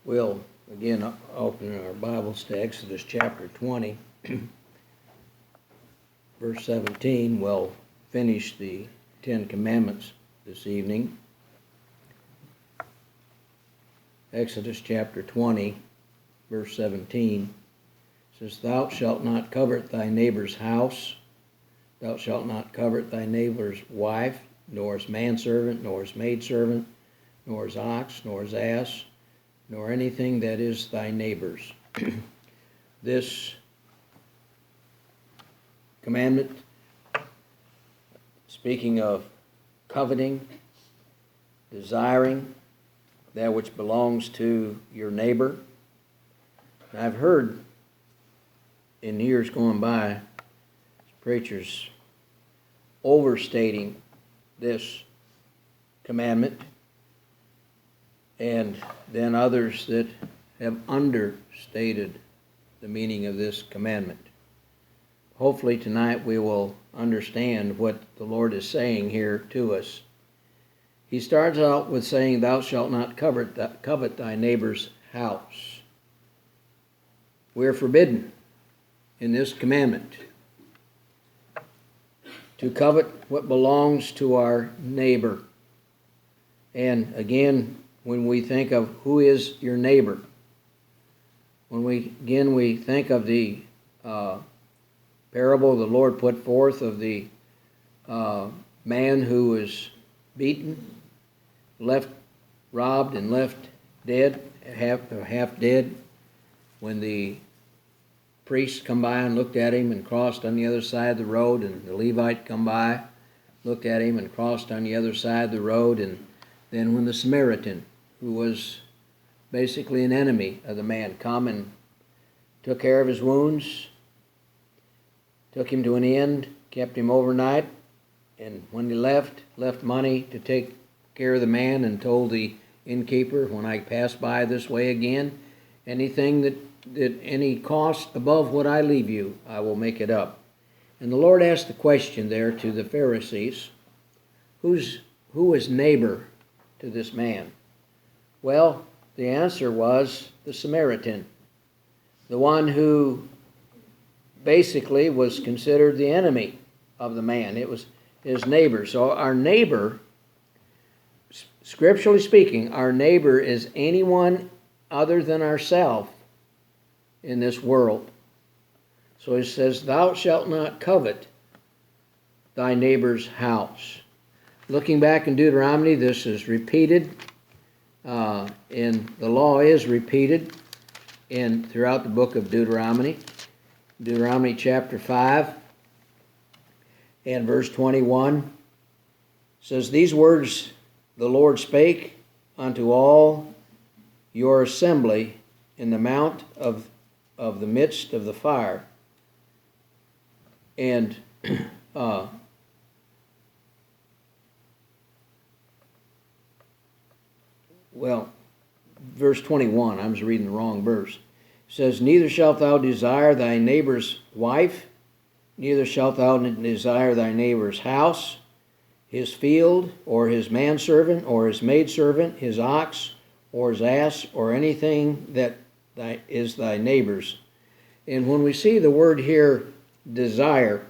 We'll again open our Bibles to Exodus chapter 20, verse 17. We'll finish the 10 Commandments this evening. Exodus chapter 20, verse 17 says, "Thou shalt not covet thy neighbor's house, thou shalt not covet thy neighbor's wife, nor his manservant, nor his maidservant, nor his ox, nor his ass, nor anything that is thy neighbor's." This commandment, speaking of coveting, desiring that which belongs to your neighbor. I've heard in years going by preachers overstating this commandment, and then others that have understated the meaning of this commandment. Hopefully tonight we will understand what the Lord is saying here to us. He starts out with saying, "Thou shalt not covet thy neighbor's house." We're forbidden in this commandment to covet what belongs to our neighbor. And again, when we think of who is your neighbor, when we think of the parable the Lord put forth of the man who was beaten, robbed and left dead, half dead, when the priest come by and looked at him and crossed on the other side of the road, and the Levite come by, looked at him and crossed on the other side of the road, and then when the Samaritan, who was basically an enemy of the man, come and took care of his wounds, took him to an inn, kept him overnight, and when he left money to take care of the man, and told the innkeeper, "When I pass by this way again, anything that any cost above what I leave you, I will make it up." And the Lord asked the question there to the Pharisees, who is neighbor to this man? Well, the answer was the Samaritan, the one who basically was considered the enemy of the man. It was his neighbor. So our neighbor, scripturally speaking, our neighbor is anyone other than ourselves in this world. So he says, "Thou shalt not covet thy neighbor's house." Looking back in Deuteronomy, this is repeated, and the law is repeated throughout the book of Deuteronomy. Deuteronomy chapter 5 and verse 21 says, "These words the Lord spake unto all your assembly in the mount of the midst of the fire." And verse 21, I was reading the wrong verse. It says, "Neither shalt thou desire thy neighbor's wife, neither shalt thou desire thy neighbor's house, his field, or his manservant, or his maidservant, his ox, or his ass, or anything that is thy neighbor's." And when we see the word here, desire,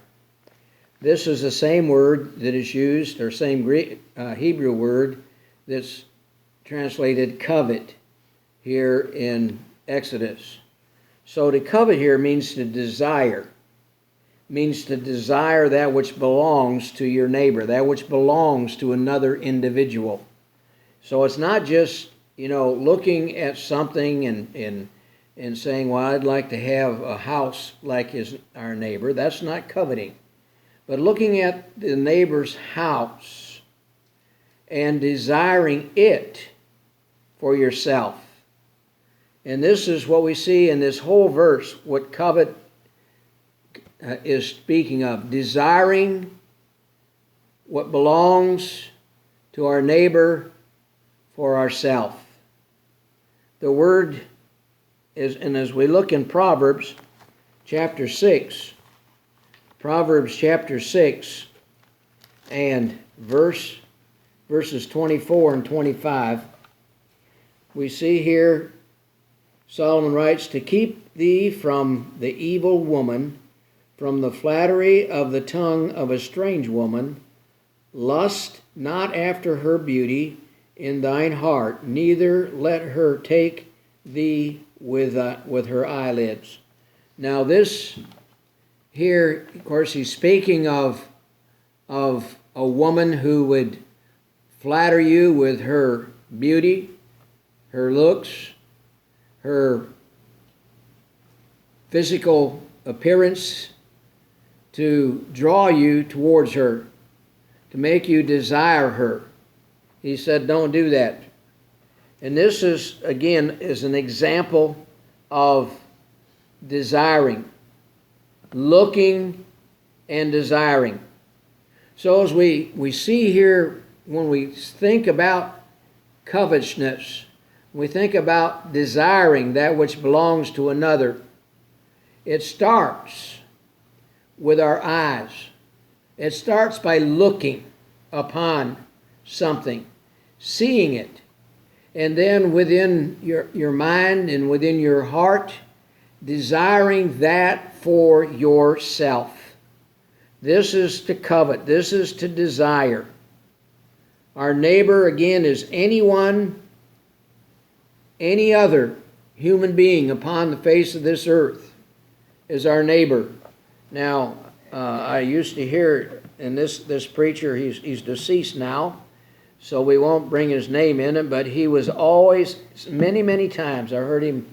this is the same word that is used, or same Greek, Hebrew word that's translated covet here in Exodus. So to covet here means to desire. Means to desire that which belongs to your neighbor, that which belongs to another individual. So it's not just, looking at something and saying, "Well, I'd like to have a house like our neighbor." That's not coveting. But looking at the neighbor's house and desiring it for yourself. And this is what we see in this whole verse, what covet is speaking of. Desiring what belongs to our neighbor for ourselves. The word is, and as we look in Proverbs chapter 6 and verses 24 and 25, we see here Solomon writes, to keep thee from the evil woman, from the flattery of the tongue of a strange woman. Lust not after her beauty in thine heart, neither let her take thee with her eyelids. Now this here, of course, he's speaking of a woman who would flatter you with her beauty, her looks, her physical appearance, to draw you towards her, to make you desire her. He said, don't do that. And this is, again, is an example of desiring, looking and desiring. So as we see here, when we think about covetousness, we think about desiring that which belongs to another, it starts with our eyes. It starts by looking upon something, seeing it, and then within your mind and within your heart, desiring that for yourself. This is to covet. This is to desire. Our neighbor, again, is anyone, any other human being upon the face of this earth is our neighbor. Now, I used to hear, and this preacher, he's deceased now, so we won't bring his name in it, but he was always, many times, I heard him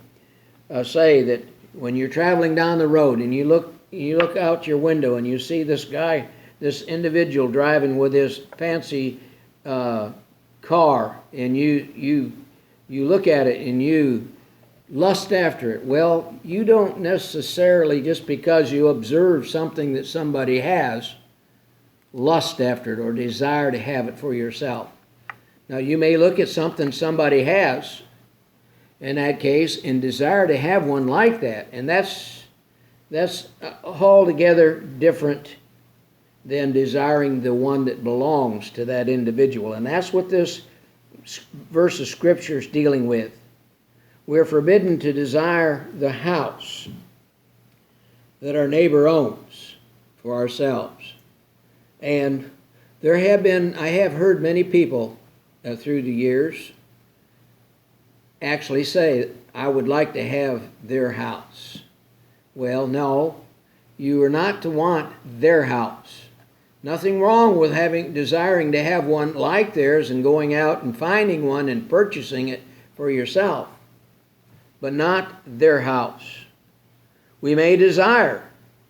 say that when you're traveling down the road and you look out your window and you see this guy, this individual driving with his fancy car, and you look at it and you lust after it. Well, you don't necessarily, just because you observe something that somebody has, lust after it or desire to have it for yourself. Now, you may look at something somebody has, in that case, and desire to have one like that, and that's altogether different than desiring the one that belongs to that individual. And that's what this verse of Scripture is dealing with. We're forbidden to desire the house that our neighbor owns for ourselves. And I have heard many people through the years actually say, I would like to have their house. Well, no, you are not to want their house. Nothing wrong with desiring to have one like theirs and going out and finding one and purchasing it for yourself, but not their house. We may desire,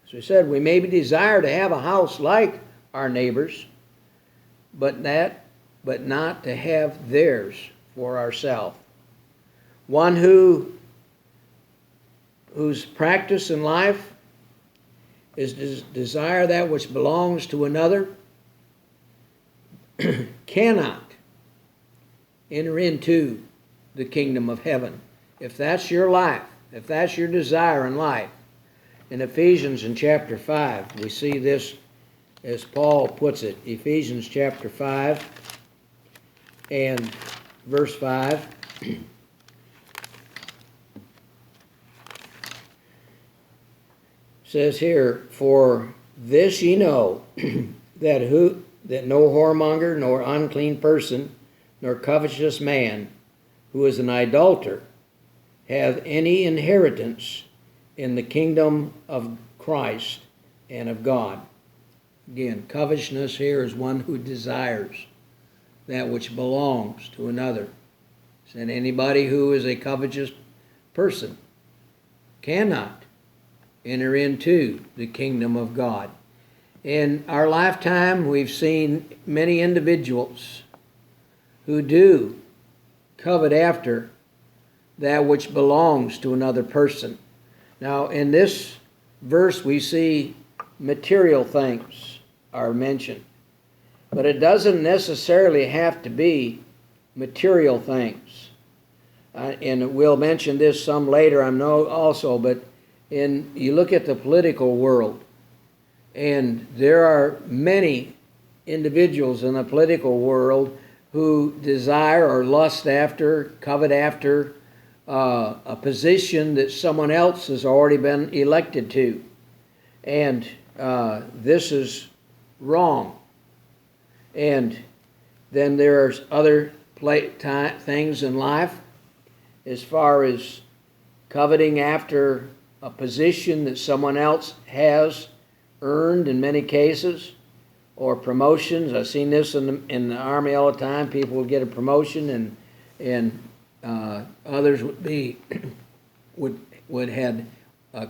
as we said, we may desire to have a house like our neighbors, but not to have theirs for ourselves. One whose practice in life is to desire that which belongs to another cannot enter into the kingdom of heaven. If that's your life, if that's your desire in life. In Ephesians in chapter 5, we see this as Paul puts it. Ephesians chapter 5 and verse 5. Says here, for this ye know, that no whoremonger, nor unclean person, nor covetous man, who is an idolater, hath any inheritance in the kingdom of Christ and of God. Again, covetousness here is one who desires that which belongs to another. And anybody who is a covetous person cannot enter into the kingdom of God. In our lifetime, we've seen many individuals who do covet after that which belongs to another person. Now, in this verse, we see material things are mentioned, but it doesn't necessarily have to be material things. And we'll mention this some later, I know also, but you look at the political world, and there are many individuals in the political world who desire or lust after, covet after a position that someone else has already been elected to. And this is wrong. And then there's other things in life as far as coveting after a position that someone else has earned in many cases, or promotions. I've seen this in the Army all the time. People would get a promotion, and others would be would had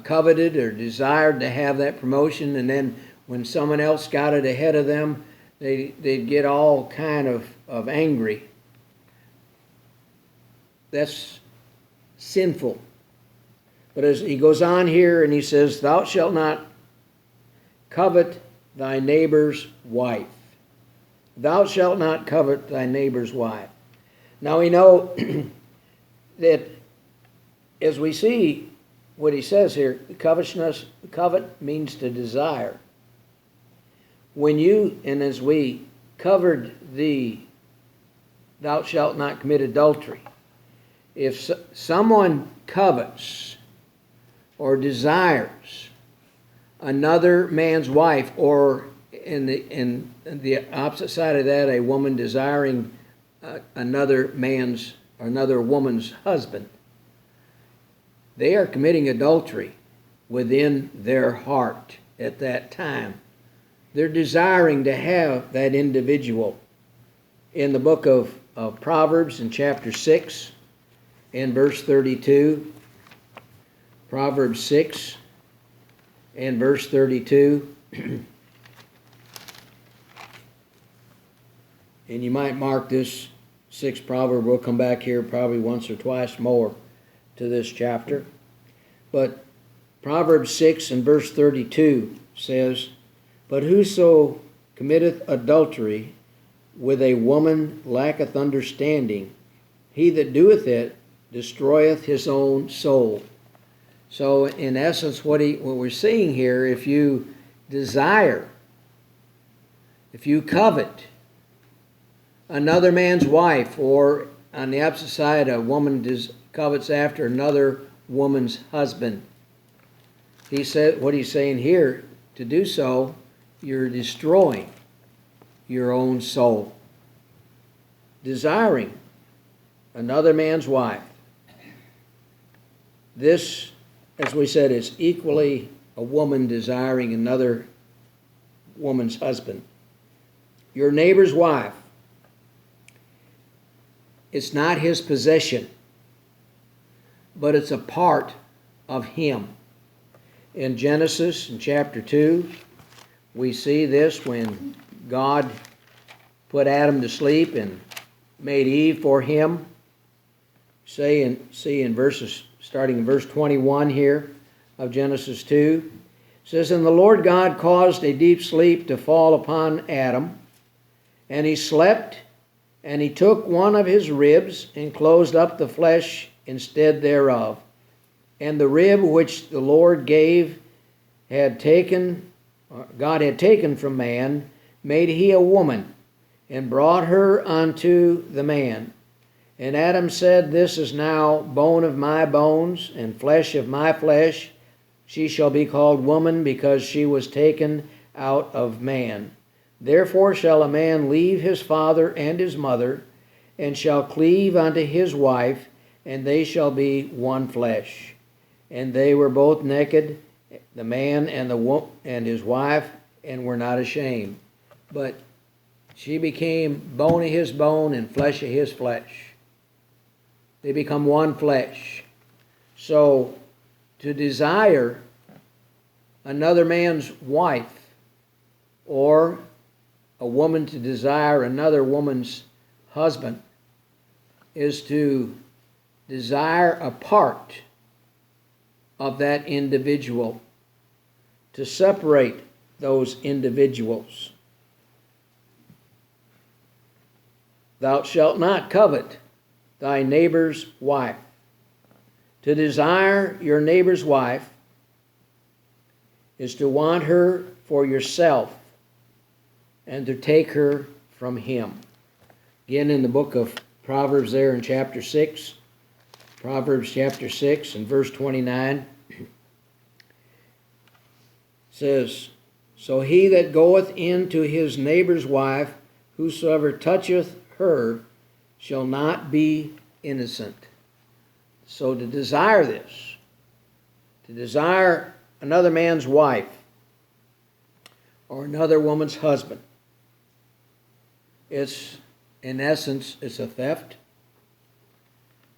coveted or desired to have that promotion, and then when someone else got it ahead of them, they'd get all kind of angry. That's sinful. But as he goes on here and he says, thou shalt not covet thy neighbor's wife. Thou shalt not covet thy neighbor's wife. Now we know that as we see what he says here, covetousness, covet means to desire. When you, and as we covered thou shalt not commit adultery, if someone covets or desires another man's wife, or in the opposite side of that, a woman desiring another woman's husband, they are committing adultery within their heart at that time. They're desiring to have that individual. In the book of Proverbs in chapter 6 and verse 32, Proverbs 6 and verse 32, and you might mark this 6th proverb. We'll come back here probably once or twice more to this chapter. But Proverbs 6 and verse 32 says, but whoso committeth adultery with a woman lacketh understanding. He that doeth it destroyeth his own soul. So in essence, what we're seeing here, if you desire, if you covet another man's wife, or on the opposite side, a woman covets after another woman's husband, he said, what he's saying here, to do so, you're destroying your own soul. Desiring another man's wife. This, as we said, is equally a woman desiring another woman's husband. Your neighbor's wife, it's not his possession, but it's a part of him. In Genesis, in chapter 2, we see this when God put Adam to sleep and made Eve for him. See in verses, starting in verse 21 here of Genesis 2, it says, and the Lord God caused a deep sleep to fall upon Adam, and he slept, and he took one of his ribs and closed up the flesh instead thereof. And the rib which the Lord God had taken from man, made he a woman, and brought her unto the man. And Adam said, this is now bone of my bones, and flesh of my flesh. She shall be called woman, because she was taken out of man. Therefore shall a man leave his father and his mother, and shall cleave unto his wife, and they shall be one flesh. And they were both naked, the man and his wife, and were not ashamed. But she became bone of his bone and flesh of his flesh. They become one flesh. So to desire another man's wife, or a woman to desire another woman's husband, is to desire a part of that individual, to separate those individuals. Thou shalt not covet thy neighbor's wife. To desire your neighbor's wife is to want her for yourself and to take her from him. Again, in the book of Proverbs there in chapter 6 Proverbs chapter 6 and verse 29 says, "So he that goeth in to his neighbor's wife, whosoever toucheth her, shall not be innocent." So to desire this, to desire another man's wife or another woman's husband, it's, in essence, it's a theft,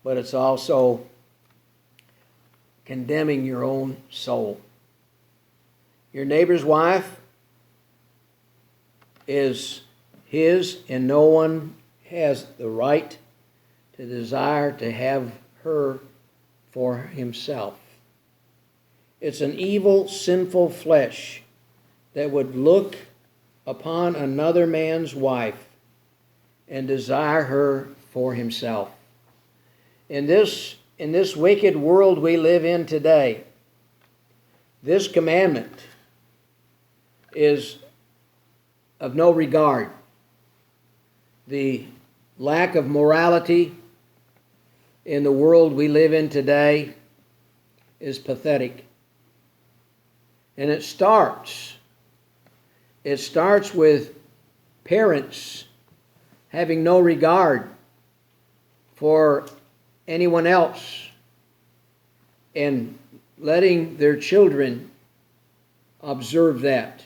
but it's also condemning your own soul. Your neighbor's wife is his, and no one has the right to desire to have her for himself. It's an evil, sinful flesh that would look upon another man's wife and desire her for himself. In this wicked world we live in today, this commandment is of no regard. The lack of morality in the world we live in today is pathetic. And it starts with parents having no regard for anyone else and letting their children observe that.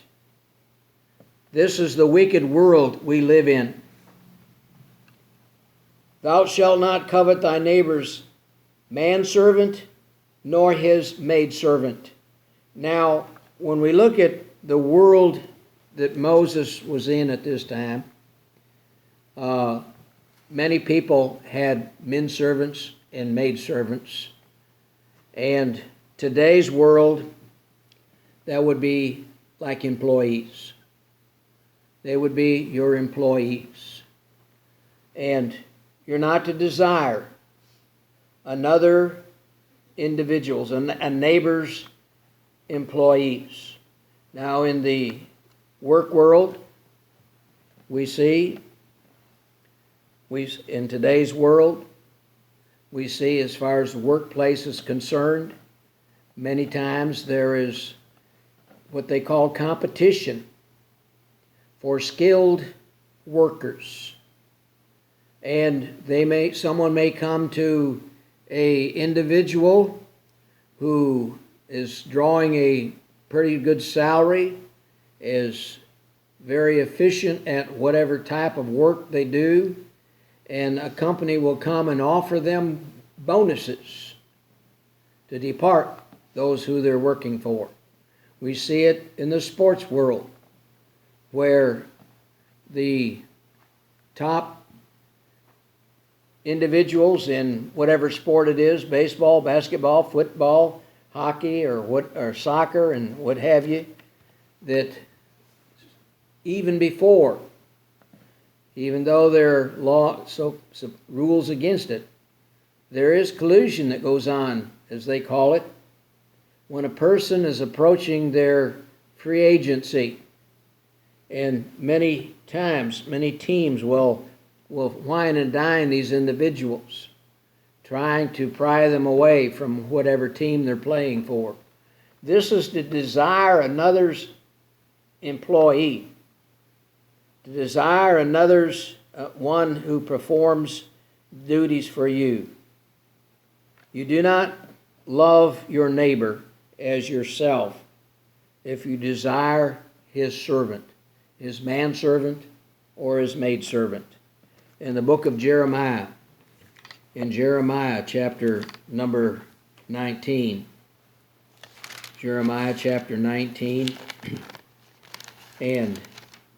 This is the wicked world we live in. "Thou shalt not covet thy neighbor's manservant, nor his maidservant." Now, when we look at the world that Moses was in at this time, many people had men servants and maid servants. And today's world, that would be like employees. They would be your employees. And you're not to desire another individual's, a neighbor's employees. Now, in the work world, in today's world, we see, as far as the workplace is concerned, many times there is what they call competition for skilled workers. And someone may come to a individual who is drawing a pretty good salary, is very efficient at whatever type of work they do, and a company will come and offer them bonuses to depart those who they're working for. We see it in the sports world, where the top individuals in whatever sport it is, baseball, basketball, football, hockey, or soccer, and what have you, that even though there are rules against it, there is collusion that goes on, as they call it, when a person is approaching their free agency. And many times, many teams will wine and dine these individuals, trying to pry them away from whatever team they're playing for. This is to desire another's employee, to desire another's one who performs duties for you. You do not love your neighbor as yourself if you desire his servant, his manservant, or his maidservant. In the book of Jeremiah, in Jeremiah chapter number 19, Jeremiah chapter 19 and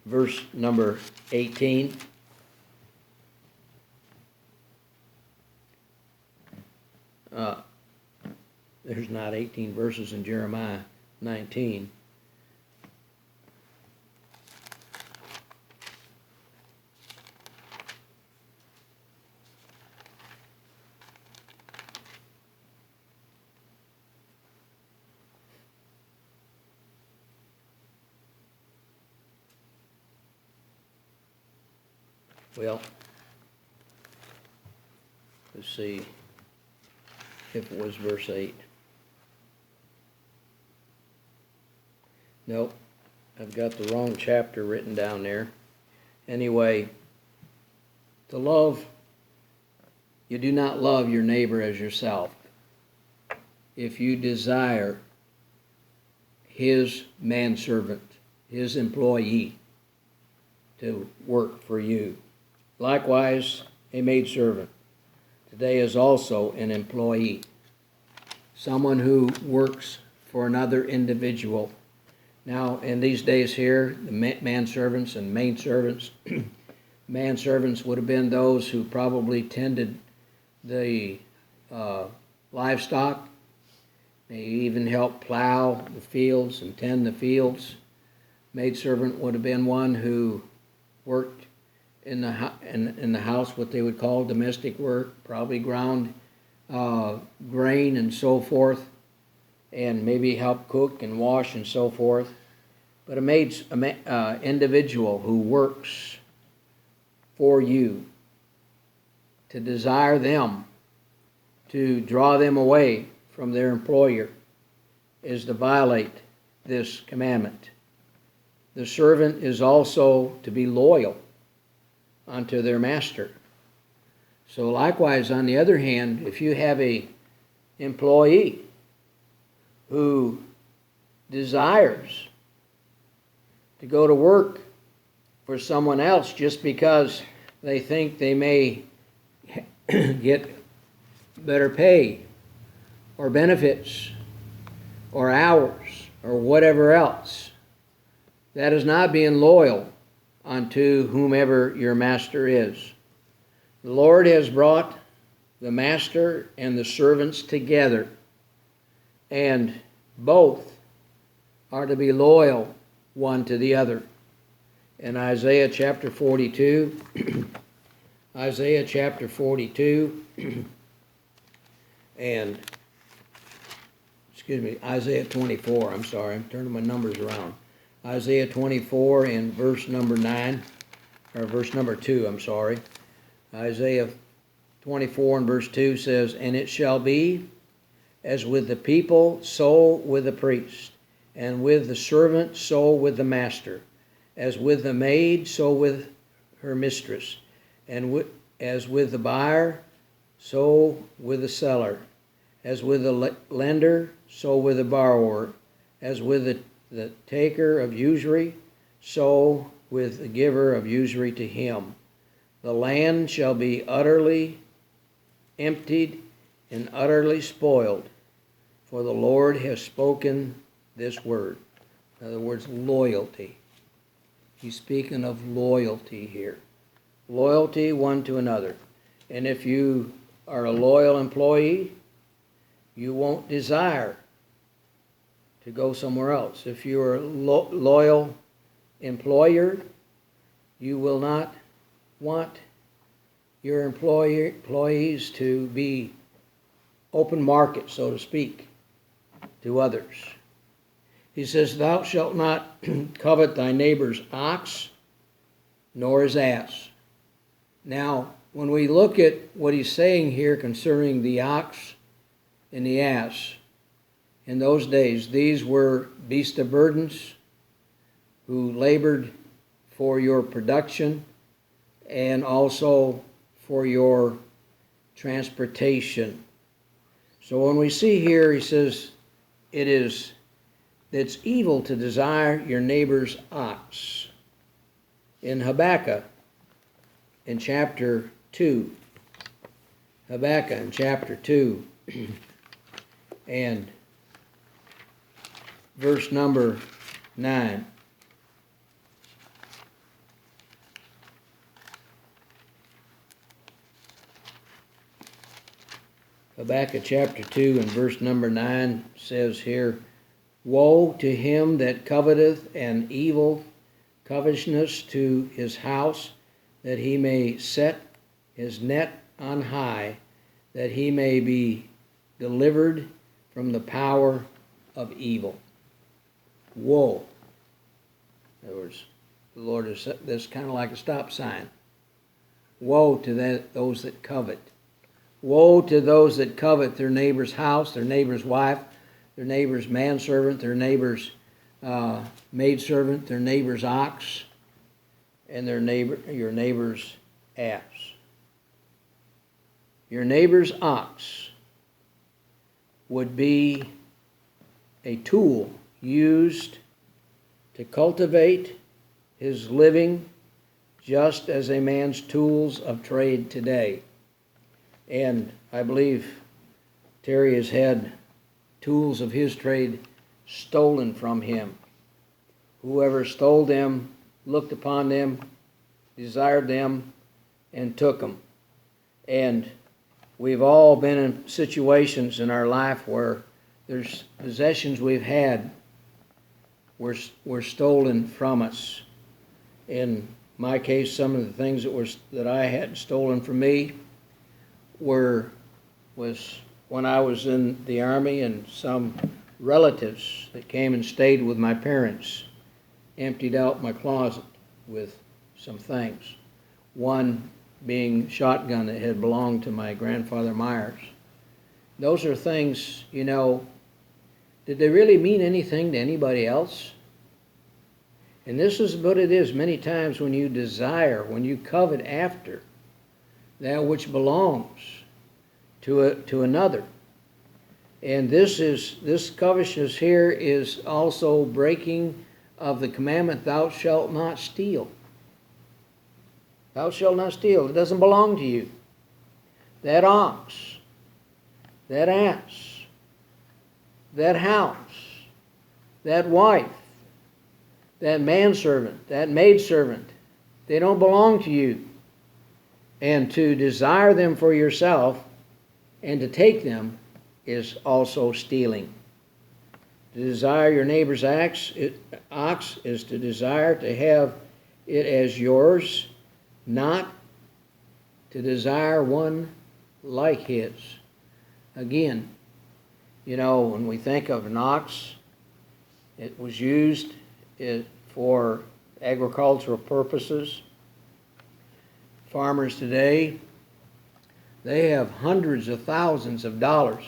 verse number 18. There's not 18 verses in Jeremiah 19. Well, let's see. if it was verse 8. Nope, I've got the wrong chapter written down there. Anyway, to love, you do not love your neighbor as yourself. If you desire his manservant, his employee, to work for you. Likewise, a maidservant today is also an employee, someone who works for another individual. Now, in these days here, the manservants and maidservants, manservants would have been those who probably tended the livestock. They even helped plow the fields and tend the fields. Maidservant would have been one who worked in the house, what they would call domestic work, probably ground grain and so forth, and maybe help cook and wash and so forth. But a individual who works for you, to desire them, to draw them away from their employer, is to violate this commandment. The servant is also to be loyal unto their master. So likewise, on the other hand, if you have a employee who desires to go to work for someone else just because they think they may get better pay or benefits or hours or whatever else, that is not being loyal unto whomever your master is. The Lord has brought the master and the servants together, and both are to be loyal one to the other. In Isaiah chapter 42, Isaiah chapter 42, and Isaiah 24, I'm sorry, I'm turning my numbers around. Isaiah 24 and verse number 9, or verse number 2, I'm sorry. Isaiah 24 and verse 2 says, "And it shall be, as with the people, so with the priest, and with the servant, so with the master, as with the maid, so with her mistress, and as with the buyer, so with the seller, as with the lender, so with the borrower, as with the taker of usury, so with the giver of usury to him. The land shall be utterly emptied and utterly spoiled, for the Lord has spoken this word." In other words, loyalty. He's speaking of loyalty here. Loyalty one to another. And if you are a loyal employee, you won't desire to go somewhere else. If you're a loyal employer, you will not want your employees to be open market, so to speak, to others. He says, "Thou shalt not covet thy neighbor's ox, nor his ass." Now, when we look at what he's saying here concerning the ox and the ass, in those days, these were beasts of burdens who labored for your production and also for your transportation. So when we see here, he says, it's evil to desire your neighbor's ox. In Habakkuk, in chapter 2, Habakkuk in chapter 2, and verse number 9. Habakkuk chapter 2 and verse number 9 says here, "Woe to him that coveteth an evil covetousness to his house, that he may set his net on high, that he may be delivered from the power of evil." Woe. In other words, the Lord has set this kind of like a stop sign. Woe to those that covet. Woe to those that covet their neighbor's house, their neighbor's wife, their neighbor's manservant, their neighbor's maidservant, their neighbor's ox, and your neighbor's ass. Your neighbor's ox would be a tool used to cultivate his living, just as a man's tools of trade today. And I believe Terry has had tools of his trade stolen from him. Whoever stole them, looked upon them, desired them, and took them. And we've all been in situations in our life where there's possessions we've had were stolen from us. In my case, some of the things that I had stolen from me was when I was in the Army, and some relatives that came and stayed with my parents emptied out my closet with some things. One being a shotgun that had belonged to my grandfather Myers. Those are things, did they really mean anything to anybody else? And this is what it is many times when you desire, when you covet after that which belongs to another. And this covetousness here is also breaking of the commandment, thou shalt not steal. Thou shalt not steal. It doesn't belong to you. That ox, that ass, that house, that wife, that manservant, that maidservant, they don't belong to you. And to desire them for yourself and to take them is also stealing. To desire your neighbor's ox is to desire to have it as yours, not to desire one like his. Again, when we think of an ox, it was used for agricultural purposes. Farmers today, they have hundreds of thousands of dollars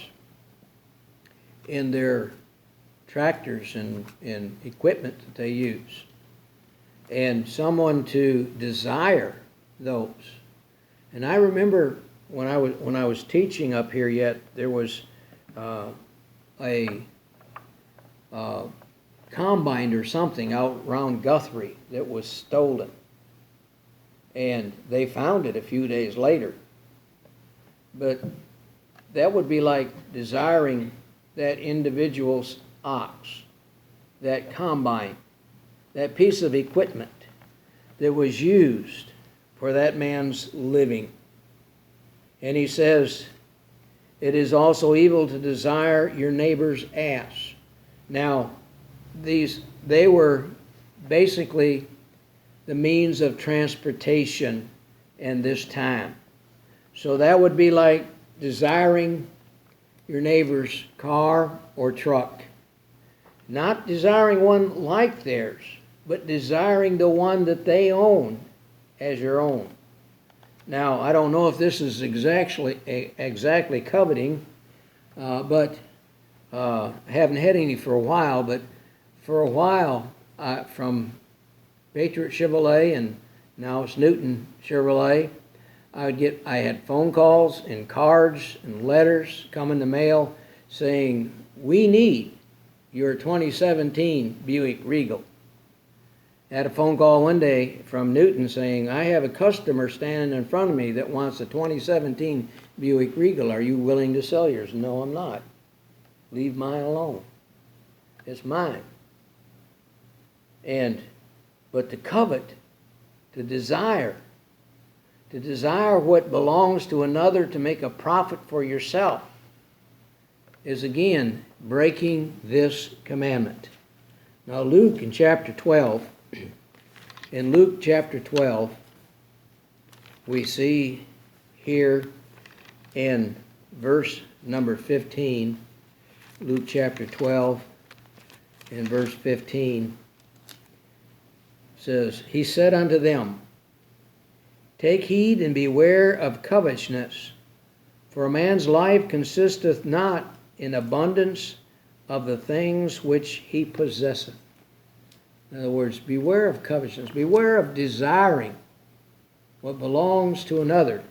in their tractors and equipment that they use. And someone to desire those. And I remember when I was teaching up here yet, there was a combine or something out around Guthrie that was stolen. And they found it a few days later. But that would be like desiring that individual's ox, that combine, that piece of equipment that was used for that man's living. And he says, it is also evil to desire your neighbor's ass. Now, they were basically the means of transportation in this time. So that would be like desiring your neighbor's car or truck. Not desiring one like theirs, but desiring the one that they own as your own. Now, I don't know if this is exactly coveting, but I haven't had any for a while, but for a while, from Patriot Chevrolet, and now it's Newton Chevrolet, I had phone calls and cards and letters come in the mail saying, we need your 2017 Buick Regal. I had a phone call one day from Newton saying, I have a customer standing in front of me that wants a 2017 Buick Regal. Are you willing to sell yours? No, I'm not. Leave mine alone. It's mine. But to covet, to desire what belongs to another to make a profit for yourself is again breaking this commandment. Now Luke in chapter 12, we see here in verse number 15, Luke chapter 12 and verse 15 says, he said unto them, take heed and beware of covetousness, For a man's life consisteth not in abundance of the things which he possesseth. In other words, beware of covetousness. Beware of desiring what belongs to another.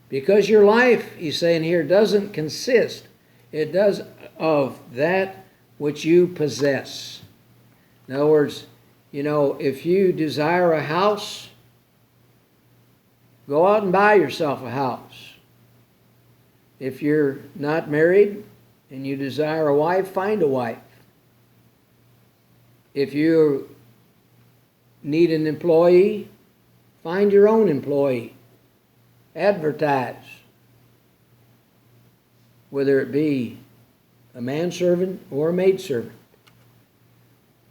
Because your life, he's saying here, doesn't consist. It does of that which you possess. In other words, if you desire a house, go out and buy yourself a house. If you're not married and you desire a wife, find a wife. If you need an employee, find your own employee. Advertise. Whether it be a manservant or a maidservant.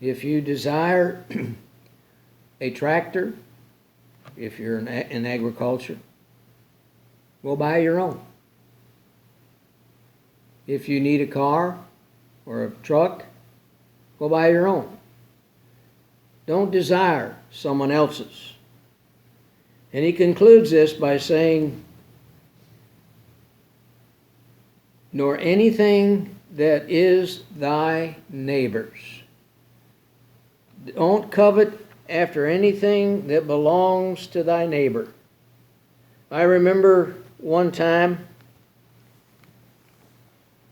If you desire a tractor, if you're in agriculture, go buy your own. If you need a car or a truck, go buy your own. Don't desire someone else's. And he concludes this by saying, nor anything that is thy neighbor's. Don't covet after anything that belongs to thy neighbor. I remember one time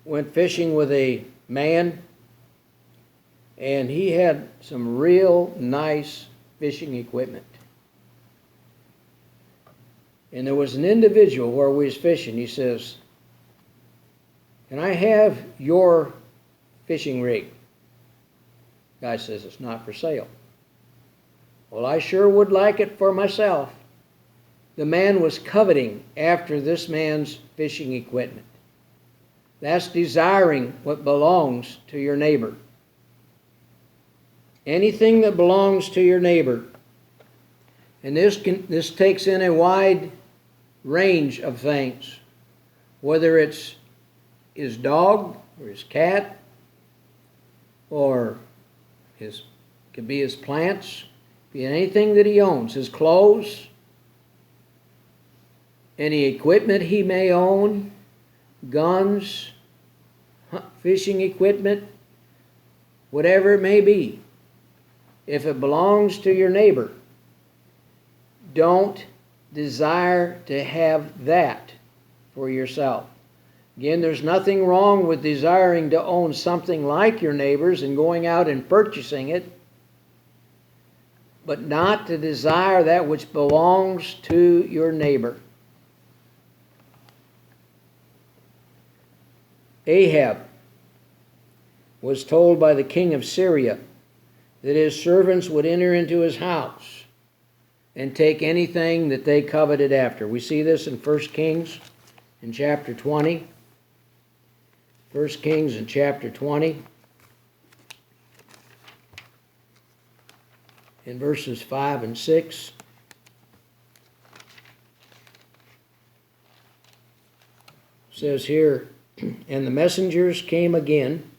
went fishing with a man, and he had some real nice fishing equipment. And there was an individual where we was fishing. He says, "Can I have your fishing rig?" Guy says, "It's not for sale." "Well, I sure would like it for myself." The man was coveting after this man's fishing equipment. That's desiring what belongs to your neighbor. Anything that belongs to your neighbor. And this takes in a wide range of things. Whether it's his dog or his cat, or could be his plants, be anything that he owns, his clothes, any equipment he may own, guns, fishing equipment, whatever it may be. If it belongs to your neighbor, don't desire to have that for yourself. Again, there's nothing wrong with desiring to own something like your neighbor's and going out and purchasing it, but not to desire that which belongs to your neighbor. Ahab was told by the king of Syria that his servants would enter into his house and take anything that they coveted after. We see this in 1 Kings in chapter 20. 1 Kings in chapter 20, in verses 5 and 6. It says here, "And the messengers came again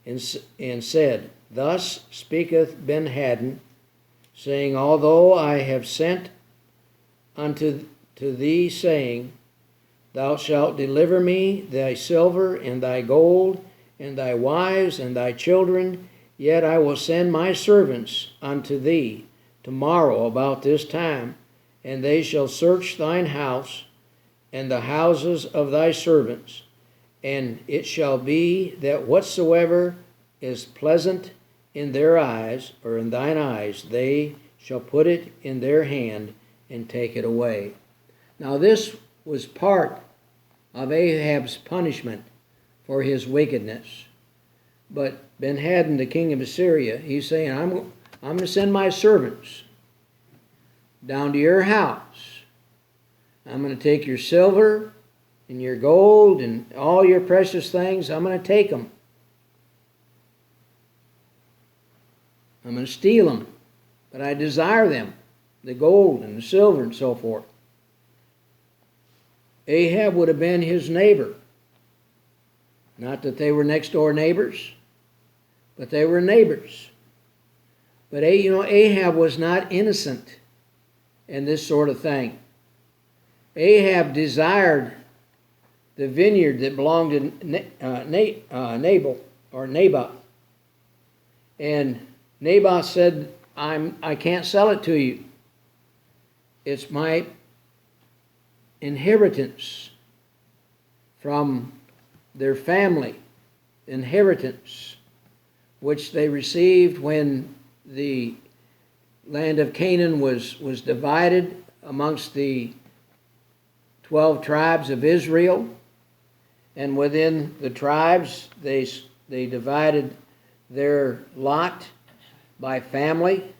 and said, Thus speaketh Benhadad, saying, Although I have sent unto thee, saying, Thou shalt deliver me thy silver and thy gold, and thy wives and thy children, yet I will send my servants unto thee tomorrow about this time, and they shall search thine house and the houses of thy servants. And it shall be that whatsoever is pleasant in their eyes, or in thine eyes, they shall put it in their hand and take it away." Now this was part of Ahab's punishment for his wickedness. But Benhadad, the king of Assyria, he's saying, I'm going to send my servants down to your house. I'm going to take your silver and your gold and all your precious things. I'm going to take them. I'm going to steal them. But I desire them, the gold and the silver and so forth. Ahab would have been his neighbor. Not that they were next door neighbors, but they were neighbors. But Ahab was not innocent in this sort of thing. Ahab desired the vineyard that belonged to Naboth. And Naboth said, I can't sell it to you. It's my inheritance from their family, inheritance, which they received when the land of Canaan was divided amongst the 12 tribes of Israel. And within the tribes, they divided their lot by family.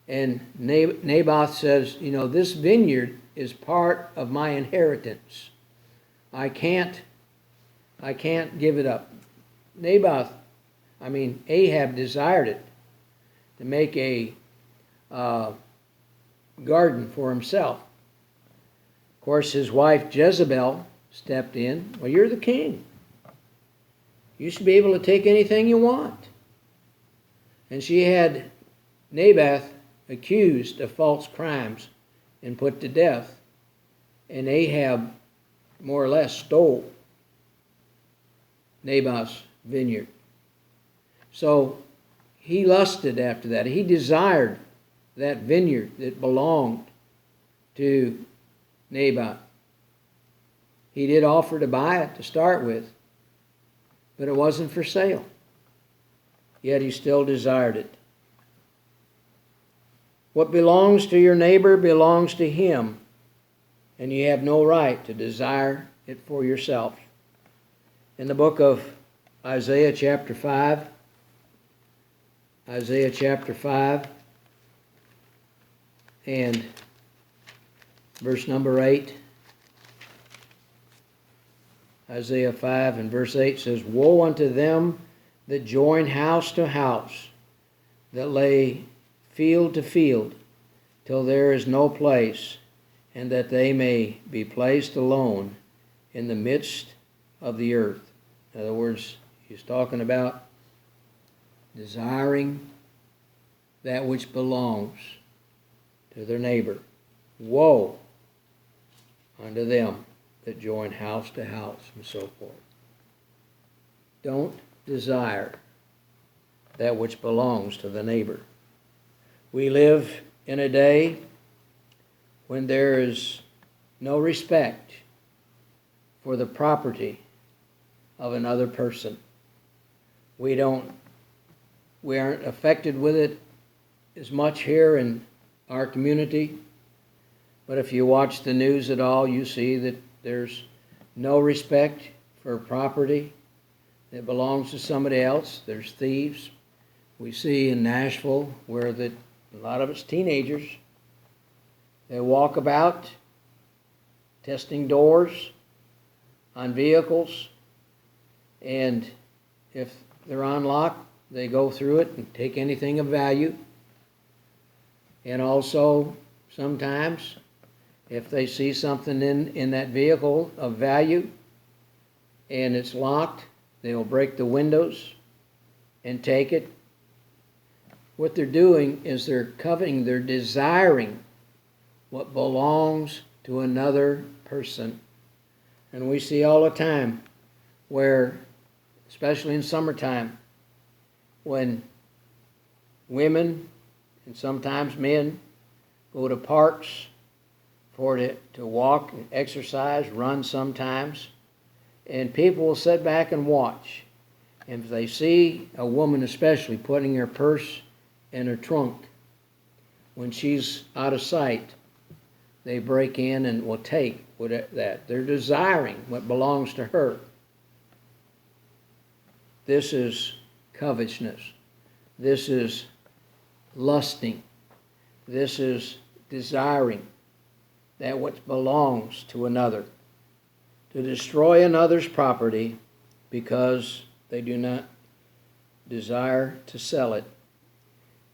And Naboth says, this vineyard is part of my inheritance. I can't give it up. Ahab desired it to make a garden for himself. Of course, his wife Jezebel stepped in. Well, you're the king. You should be able to take anything you want. And she had Naboth accused of false crimes and put to death. And Ahab more or less stole Naboth's vineyard. So he lusted after that. He desired that vineyard that belonged to Naboth. He did offer to buy it to start with, but it wasn't for sale. Yet he still desired it. What belongs to your neighbor belongs to him, and you have no right to desire it for yourself. In the book of Isaiah chapter 5, and verse number 8, Isaiah 5 and verse 8 says, Woe unto them that join house to house, that lay field to field, till there is no place, and that they may be placed alone in the midst of the earth. In other words, he's talking about desiring that which belongs to their neighbor. Woe unto them that join house to house, and so forth. Don't desire that which belongs to the neighbor. We live in a day when there is no respect for the property of another person. We aren't affected with it as much here in our community, but if you watch the news at all, you see that there's no respect for property that belongs to somebody else. There's thieves. We see in Nashville where a lot of it's teenagers. They walk about testing doors on vehicles, and if they're unlocked, they go through it and take anything of value. And also, sometimes, if they see something in that vehicle of value and it's locked, they'll break the windows and take it. What they're doing is they're coveting, they're desiring what belongs to another person. And we see all the time where, especially in summertime, when women and sometimes men go to parks to walk and exercise, run sometimes, and people will sit back and watch. And if they see a woman especially putting her purse in her trunk, when she's out of sight, they break in and will take that. They're desiring what belongs to her. This is covetousness. This is lusting. This is desiring that which belongs to another. To destroy another's property because they do not desire to sell it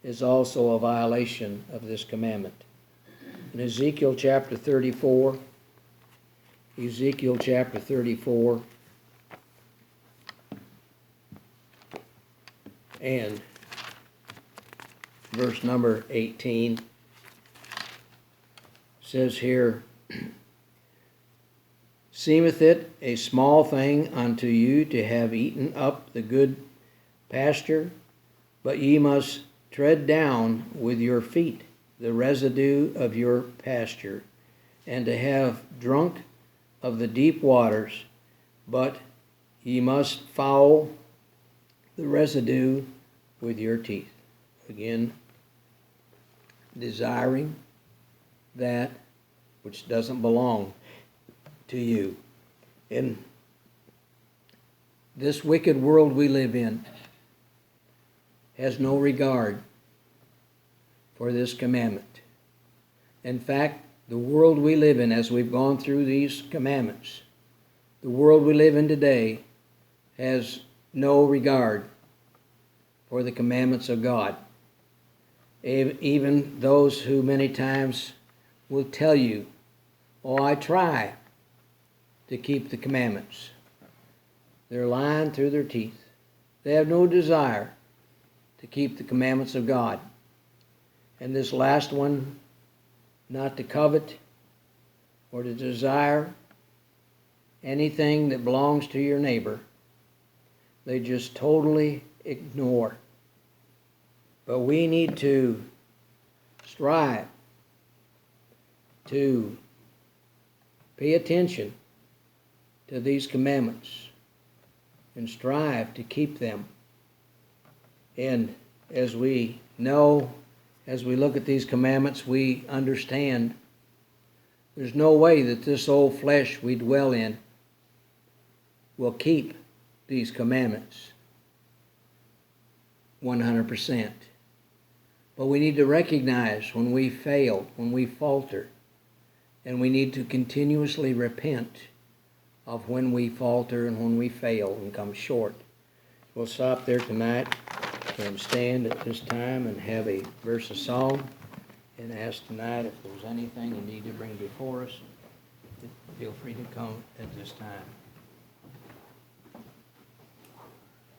is also a violation of this commandment. In Ezekiel chapter 34, and verse number 18 says here, Seemeth it a small thing unto you to have eaten up the good pasture? But ye must tread down with your feet the residue of your pasture, and to have drunk of the deep waters, but ye must foul the residue with your teeth. Again, desiring that which doesn't belong to you. In this wicked world we live in has no regard for this commandment. In fact, the world we live in, as we've gone through these commandments, the world we live in today has no regard for the commandments of God. Even those who many times will tell you, oh, I try to keep the commandments. They're lying through their teeth. They have no desire to keep the commandments of God. And this last one, not to covet or to desire anything that belongs to your neighbor, they just totally ignore. But we need to strive to pay attention to these commandments and strive to keep them. And as we know, as we look at these commandments, we understand there's no way that this old flesh we dwell in will keep these commandments 100%. But we need to recognize when we fail, when we falter, and we need to continuously repent of when we falter and when we fail and come short. We'll stop there tonight and stand at this time and have a verse of song and ask tonight if there's anything you need to bring before us. Feel free to come at this time.